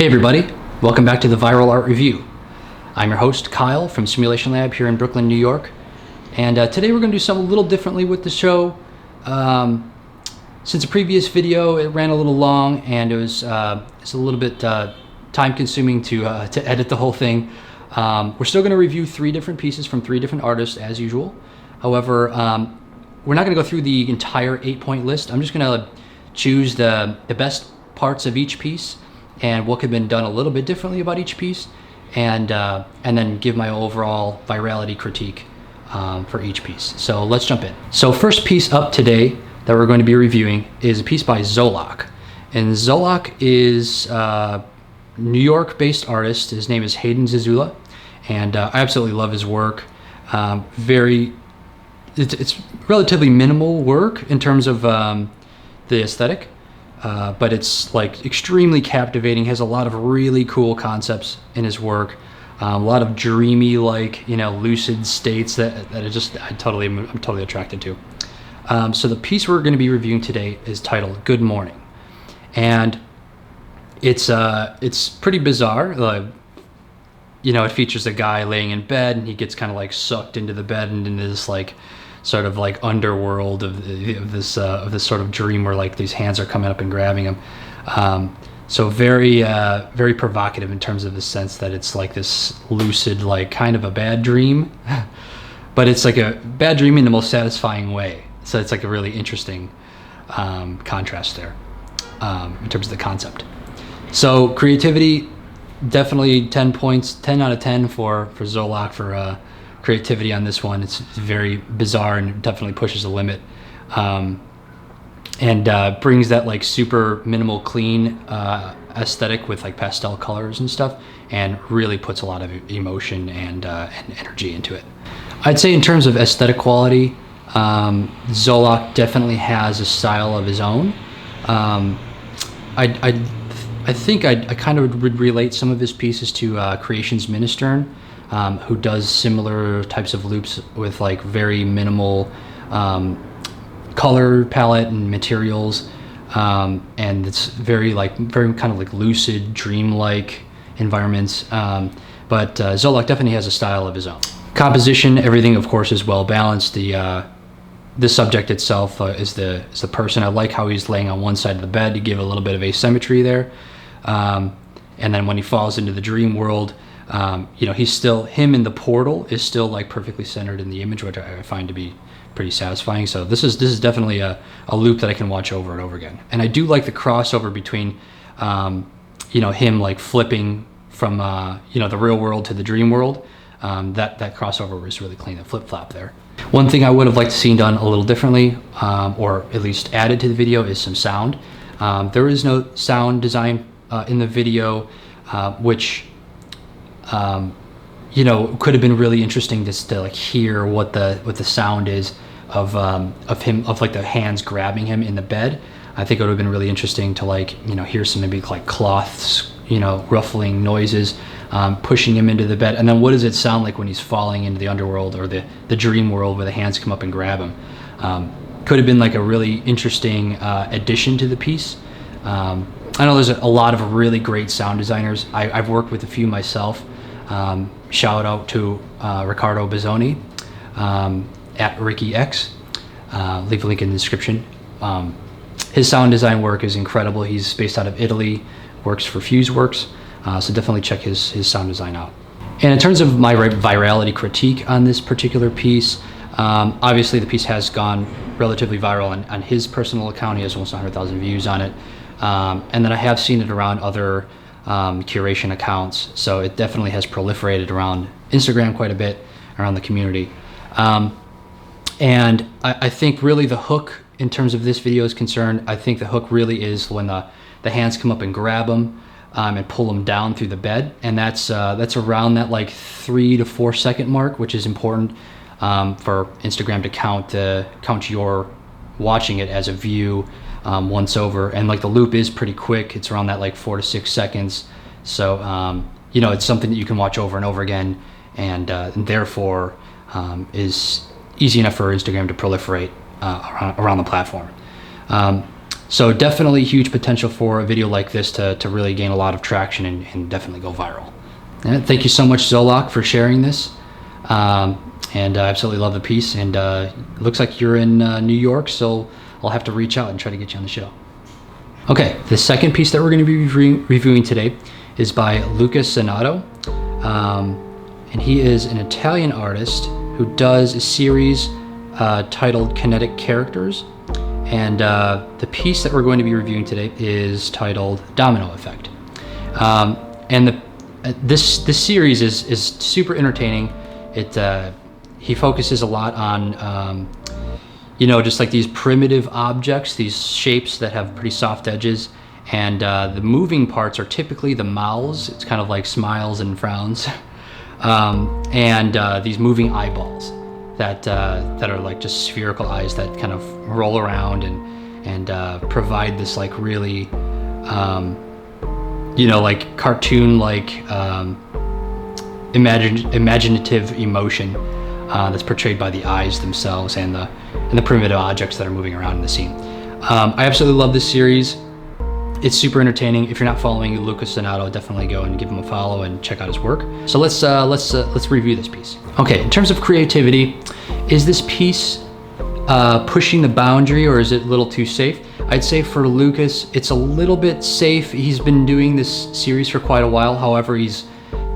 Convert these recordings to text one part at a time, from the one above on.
Hey everybody, welcome back to the Viral Art Review. I'm your host Kyle from Simulation Lab here in Brooklyn, New York. And today we're going to do something a little differently with the show. Since the previous video, it ran a little long and it's a little bit time consuming to edit the whole thing. We're still going to review 3 different pieces from 3 different artists as usual. However, we're not going to go through the entire 8-point list. I'm just going to choose the best parts of each piece and what could have been done a little bit differently about each piece, and then give my overall virality critique for each piece. So let's jump in. So first piece up today that we're going to be reviewing is a piece by Zolak. And Zolak is a New York-based artist. His name is Hayden Zazula, and I absolutely love his work. It's relatively minimal work in terms of the aesthetic. But it's like extremely captivating. Has a lot of really cool concepts in his work. A lot of dreamy, like, lucid states that I'm totally attracted to. So the piece we're going to be reviewing today is titled "Good Morning," and it's pretty bizarre. It features a guy laying in bed, and he gets kind of like sucked into the bed and into this like sort of like underworld of this sort of dream where like these hands are coming up and grabbing him. So very provocative in terms of the sense that it's like this lucid, like kind of a bad dream, but it's like a bad dream in the most satisfying way. So it's like a really interesting contrast there in terms of the concept. So creativity, definitely 10 points, 10 out of 10 for Zolak for creativity on this one. It's very bizarre and definitely pushes the limit, and brings that like super minimal clean aesthetic with like pastel colors and stuff, and really puts a lot of emotion and energy into it. I'd say in terms of aesthetic quality, Zolak definitely has a style of his own. I think I kind of would relate some of his pieces to Creation's Ministern, who does similar types of loops with like very minimal color palette and materials, and it's very kind of like lucid, dreamlike environments. But Zolak definitely has a style of his own. Composition, everything of course is well balanced. The subject itself is the person. I like how he's laying on one side of the bed to give a little bit of asymmetry there, and then when he falls into the dream world, he's still, him in the portal is still like perfectly centered in the image, which I find to be pretty satisfying. So this is definitely a loop that I can watch over and over again. And I do like the crossover between him like flipping from the real world to the dream world. That crossover was really clean, the flip flop there. One thing I would have liked to see done a little differently, or at least added to the video, is some sound. There is no sound design in the video, which could have been really interesting just to like hear what the sound is of like the hands grabbing him in the bed. I think it would have been really interesting to like hear some maybe like cloths ruffling noises, pushing him into the bed, and then what does it sound like when he's falling into the underworld or the dream world where the hands come up and grab him. Could have been like a really interesting addition to the piece. I know there's a lot of really great sound designers. I've worked with a few myself. Shout out to Riccardo Bizzoni at Ricky X. Leave a link in the description. His sound design work is incredible. He's based out of Italy, works for Fuseworks, so definitely check his sound design out. And in terms of my virality critique on this particular piece, obviously the piece has gone relatively viral on his personal account. He has almost 100,000 views on it. And then I have seen it around other curation accounts, so it definitely has proliferated around Instagram quite a bit, around the community. And I think really the hook, in terms of this video is concerned, I think the hook really is when the hands come up and grab him and pull him down through the bed, and that's around that like 3 to 4 second mark, which is important for Instagram to count your watching it as a view once over. And like the loop is pretty quick. It's around that like 4 to 6 seconds. So it's something that you can watch over and over again, and therefore is easy enough for Instagram to proliferate around the platform. So definitely huge potential for a video like this to really gain a lot of traction and definitely go viral. And thank you so much, Zolak, for sharing this. And I absolutely love the piece. And it looks like you're in New York, so I'll have to reach out and try to get you on the show. Okay, the second piece that we're going to be reviewing today is by Luca Sanato. And he is an Italian artist who does a series titled Kinetic Characters. And the piece that we're going to be reviewing today is titled Domino Effect. And this series is super entertaining. He focuses a lot on just like these primitive objects, these shapes that have pretty soft edges, and the moving parts are typically the mouths. It's kind of like smiles and frowns, and these moving eyeballs that are like just spherical eyes that kind of roll around and provide this like really like cartoon like imaginative emotion that's portrayed by the eyes themselves and the primitive objects that are moving around in the scene. I absolutely love this series. It's super entertaining. If you're not following Luca Sanato, definitely go and give him a follow and check out his work. So let's review this piece. Okay, in terms of creativity, is this piece pushing the boundary, or is it a little too safe? I'd say for Lucas, it's a little bit safe. He's been doing this series for quite a while. However, he's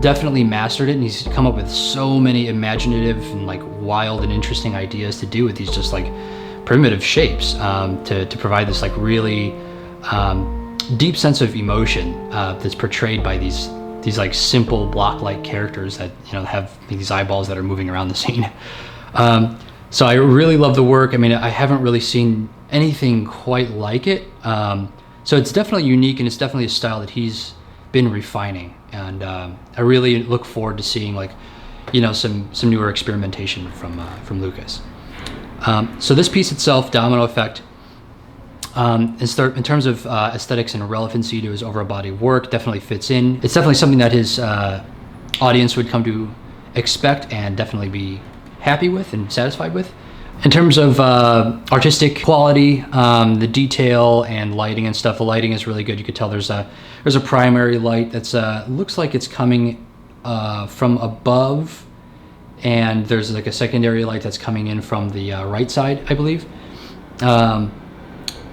definitely mastered it, and he's come up with so many imaginative and like wild and interesting ideas to do with these just like primitive shapes to provide this like really deep sense of emotion that's portrayed by these like simple block-like characters that have these eyeballs that are moving around the scene. So I really love the work. I mean, I haven't really seen anything quite like it. So it's definitely unique, and it's definitely a style that he's been refining. And I really look forward to seeing like some newer experimentation from Lucas. So this piece itself, Domino Effect, in terms of aesthetics and relevancy to his overall body of work, definitely fits in. It's definitely something that his audience would come to expect and definitely be happy with and satisfied with. In terms of artistic quality, the detail and lighting and stuff, the lighting is really good. You could tell there's a primary light that's looks like it's coming from above, and there's like a secondary light that's coming in from the right side, I believe.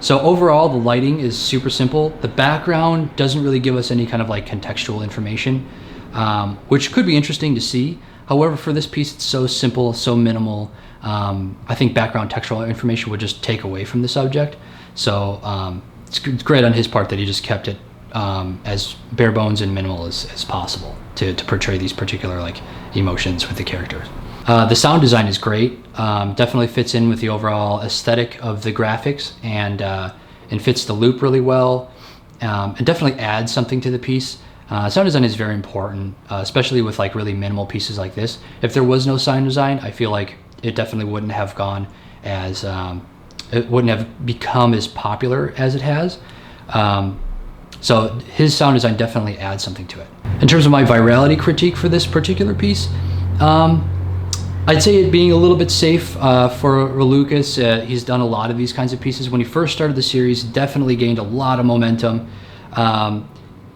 So overall, the lighting is super simple. The background doesn't really give us any kind of like contextual information, which could be interesting to see. However, for this piece, it's so simple, so minimal. I think background textual information would just take away from the subject. So it's great on his part that he just kept it as bare bones and minimal as possible to portray these particular like emotions with the characters. The sound design is great. Definitely fits in with the overall aesthetic of the graphics and fits the loop really well. And definitely adds something to the piece. Sound design is very important, especially with like really minimal pieces like this. If there was no sound design, I feel like it definitely wouldn't have gone as, it wouldn't have become as popular as it has. So his sound design definitely adds something to it. In terms of my virality critique for this particular piece, I'd say it being a little bit safe for Lucas. He's done a lot of these kinds of pieces. When he first started the series, definitely gained a lot of momentum.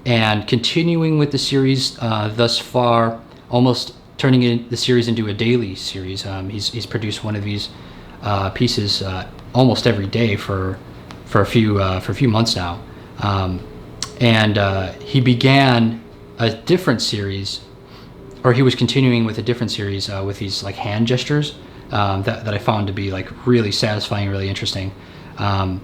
And continuing with the series thus far, almost turning the series into a daily series. He's produced one of these pieces almost every day for a few months now. And he began a different series, or he was continuing with a different series with these like hand gestures that I found to be like really satisfying, really interesting. The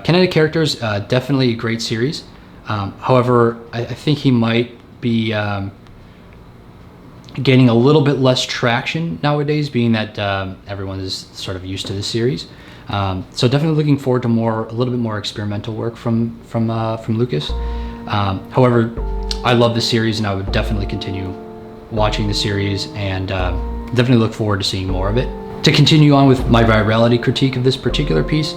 Kinetic Characters, definitely a great series. However, I think he might be gaining a little bit less traction nowadays, being that everyone is sort of used to this series. So definitely looking forward to a little bit more experimental work from Lucas. However, I love the series, and I would definitely continue watching the series, and definitely look forward to seeing more of it. To continue on with my virality critique of this particular piece,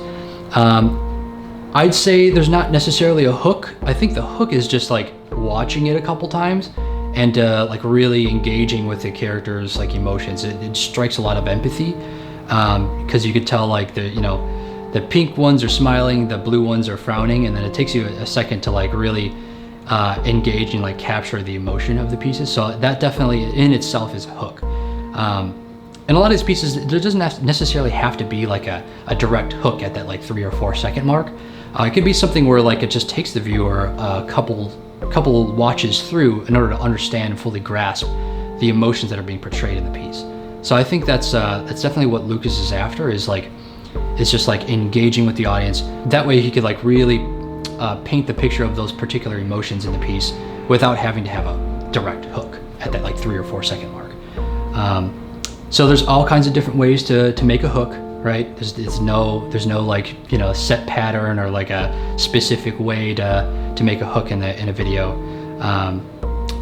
I'd say there's not necessarily a hook. I think the hook is just like watching it a couple times and like really engaging with the characters' like emotions. It strikes a lot of empathy because you could tell like the the pink ones are smiling, the blue ones are frowning, and then it takes you a second to like really engage and like capture the emotion of the pieces. So that definitely in itself is a hook. And a lot of these pieces, there doesn't necessarily have to be like a direct hook at that like 3 or 4 second mark. It could be something where like it just takes the viewer a couple watches through in order to understand and fully grasp the emotions that are being portrayed in the piece. So I think that's definitely what Lucas is after, is like, it's just like engaging with the audience. That way he could like really paint the picture of those particular emotions in the piece without having to have a direct hook at that like 3 or 4 second mark. So there's all kinds of different ways to make a hook, right? There's no like, you know, set pattern or like a specific way to make a hook in a video.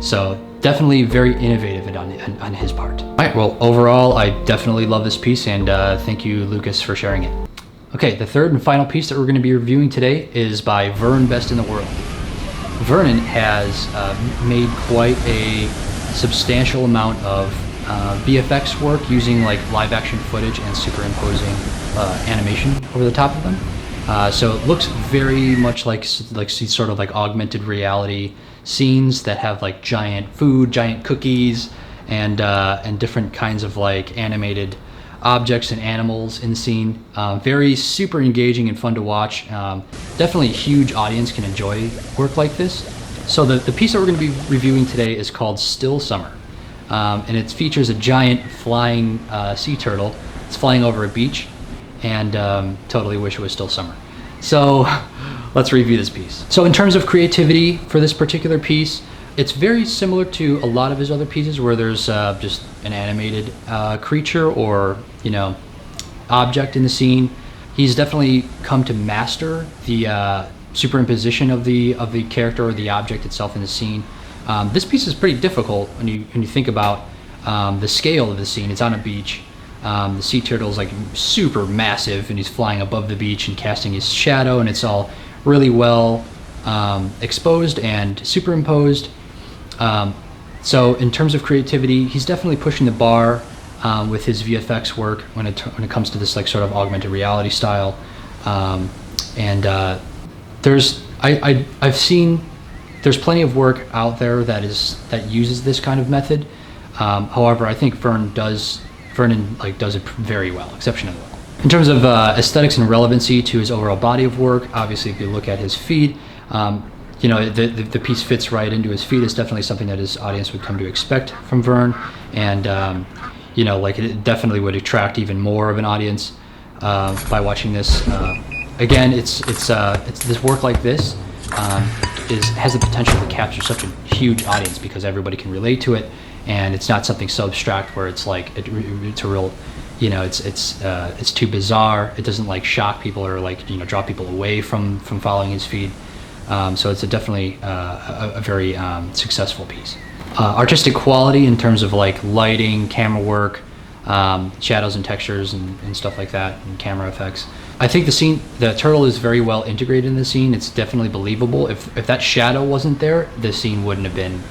So definitely very innovative on his part. All right, well, overall, I definitely love this piece, and thank you, Lucas, for sharing it. Okay, the third and final piece that we're going to be reviewing today is by Vern Best in the World. Vernon has made quite a substantial amount of VFX work using like live action footage and superimposing animation over the top of them. So it looks very much like sort of like augmented reality scenes that have like giant food, giant cookies, and different kinds of like animated objects and animals in the scene. Very super engaging and fun to watch. Definitely a huge audience can enjoy work like this. So the piece that we're going to be reviewing today is called Still Summer. And it features a giant flying sea turtle. It's flying over a beach, and totally wish it was still summer. So let's review this piece. So in terms of creativity for this particular piece, it's very similar to a lot of his other pieces where there's just an animated creature or, you know, object in the scene. He's definitely come to master the superimposition of the character or the object itself in the scene. This piece is pretty difficult when you think about the scale of the scene. It's on a beach. The sea turtle is like super massive, and he's flying above the beach and casting his shadow, and it's all really well exposed and superimposed. So in terms of creativity, he's definitely pushing the bar with his VFX work when it comes to this like sort of augmented reality style. I've seen there's plenty of work out there that uses this kind of method. However, I think Vernon does it very well, exceptionally well. In terms of aesthetics and relevancy to his overall body of work, obviously if you look at his feed, you know, the piece fits right into his feed. It's definitely something that his audience would come to expect from Vern, and you know, like it definitely would attract even more of an audience by watching this. Again, it's this work like this has the potential to capture such a huge audience because everybody can relate to it, and it's not something so abstract where it's like it's a real, you know, it's too bizarre. It doesn't like shock people or like, you know, draw people away from following his feed. So it's definitely a very successful piece. Artistic quality in terms of like lighting, camera work, shadows and textures and stuff like that, and camera effects. I think the turtle is very well integrated in the scene. It's definitely believable. If that shadow wasn't there, the scene wouldn't have been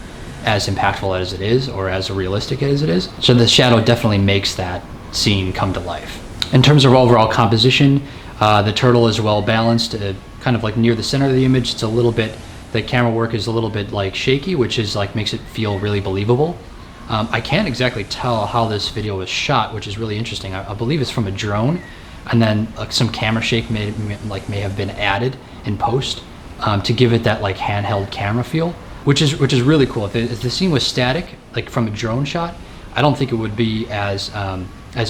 as impactful as it is or as realistic as it is. So the shadow definitely makes that scene come to life. In terms of overall composition, the turtle is well balanced, kind of like near the center of the image. It's a little bit, the camera work is a little bit like shaky, which is like makes it feel really believable. I can't exactly tell how this video was shot, which is really interesting. I believe it's from a drone, and then like some camera shake may have been added in post to give it that like handheld camera feel, which is really cool. If the scene was static, like from a drone shot, I don't think it would be as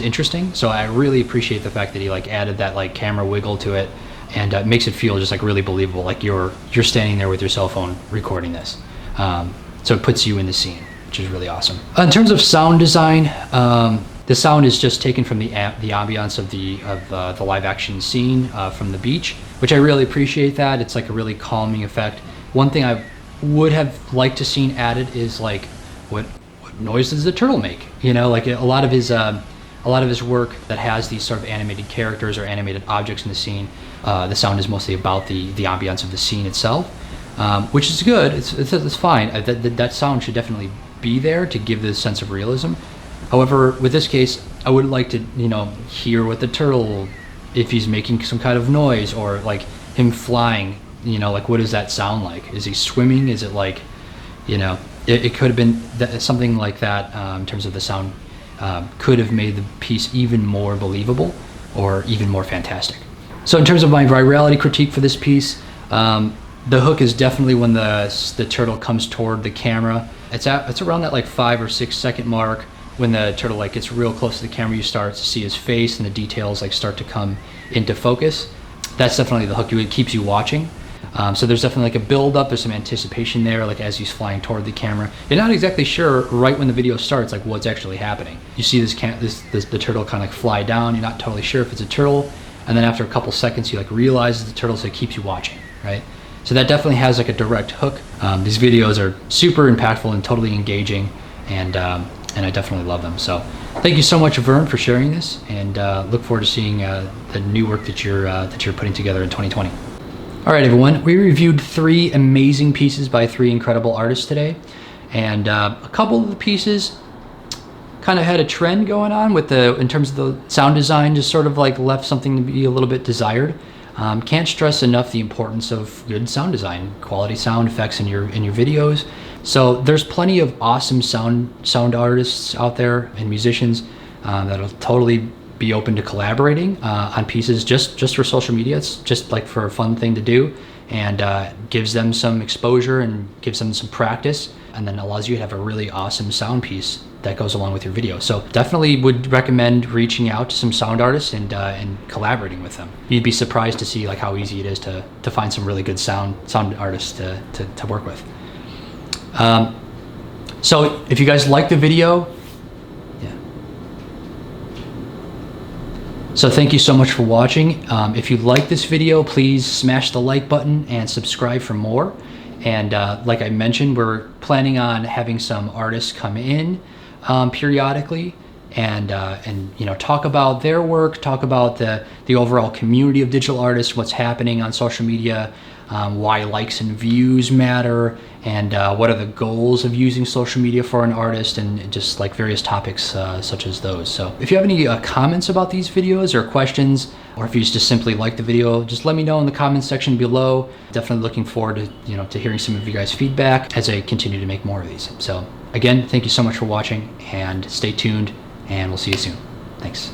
interesting. So I really appreciate the fact that he like added that like camera wiggle to it, and makes it feel just like really believable, like you're standing there with your cell phone recording this. So it puts you in the scene, which is really awesome. In terms of sound design, the sound is just taken from the ambiance of the live action scene from the beach, which I really appreciate. That it's like a really calming effect. One thing I would have liked to seen added is like what noise does the turtle make? You know, like a lot of his work that has these sort of animated characters or animated objects in the scene, the sound is mostly about the ambiance of the scene itself, which is good. It's fine. That sound should definitely be there to give this sense of realism. However, with this case, I would like to, you know, hear what the turtle if he's making some kind of noise, or like him flying, you know, like what does that sound like? Is he swimming? Is it like, you know, it could have been something like that in terms of the sound. Could have made the piece even more believable or even more fantastic. So in terms of my virality critique for this piece, the hook is definitely when the turtle comes toward the camera. It's around that like 5 or 6 second mark when the turtle like gets real close to the camera. You start to see his face and the details like start to come into focus. That's definitely the hook. It keeps you watching. So there's definitely like a build up. There's some anticipation there, like as he's flying toward the camera. You're not exactly sure right when the video starts, like what's actually happening. You see the turtle kind of like fly down. You're not totally sure if it's a turtle, and then after a couple seconds, you like realize it's the turtle, so it keeps you watching, right? So that definitely has like a direct hook. These videos are super impactful and totally engaging, and I definitely love them. So thank you so much, Vern, for sharing this, and look forward to seeing the new work that you're putting together in 2020. All right, everyone, we reviewed 3 amazing pieces by 3 incredible artists today, and a couple of the pieces kind of had a trend going on with in terms of the sound design, just sort of like left something to be a little bit desired. Can't stress enough the importance of good sound design, quality sound effects in your videos. So there's plenty of awesome sound artists out there and musicians that'll totally be open to collaborating on pieces just for social media. It's just like for a fun thing to do, and gives them some exposure and gives them some practice, and then allows you to have a really awesome sound piece that goes along with your video. So definitely would recommend reaching out to some sound artists and collaborating with them. You'd be surprised to see like how easy it is to find some really good sound artists to work with. So if you guys like the video, so thank you so much for watching. If you like this video, please smash the like button and subscribe for more. And like I mentioned, we're planning on having some artists come in periodically and you know, talk about their work, talk about the overall community of digital artists, what's happening on social media, why likes and views matter, and what are the goals of using social media for an artist, and just like various topics such as those. So if you have any comments about these videos or questions, or if you just simply like the video, just let me know in the comments section below. Definitely looking forward to to hearing some of you guys' feedback as I continue to make more of these. So again, thank you so much for watching, and stay tuned, and we'll see you soon. Thanks.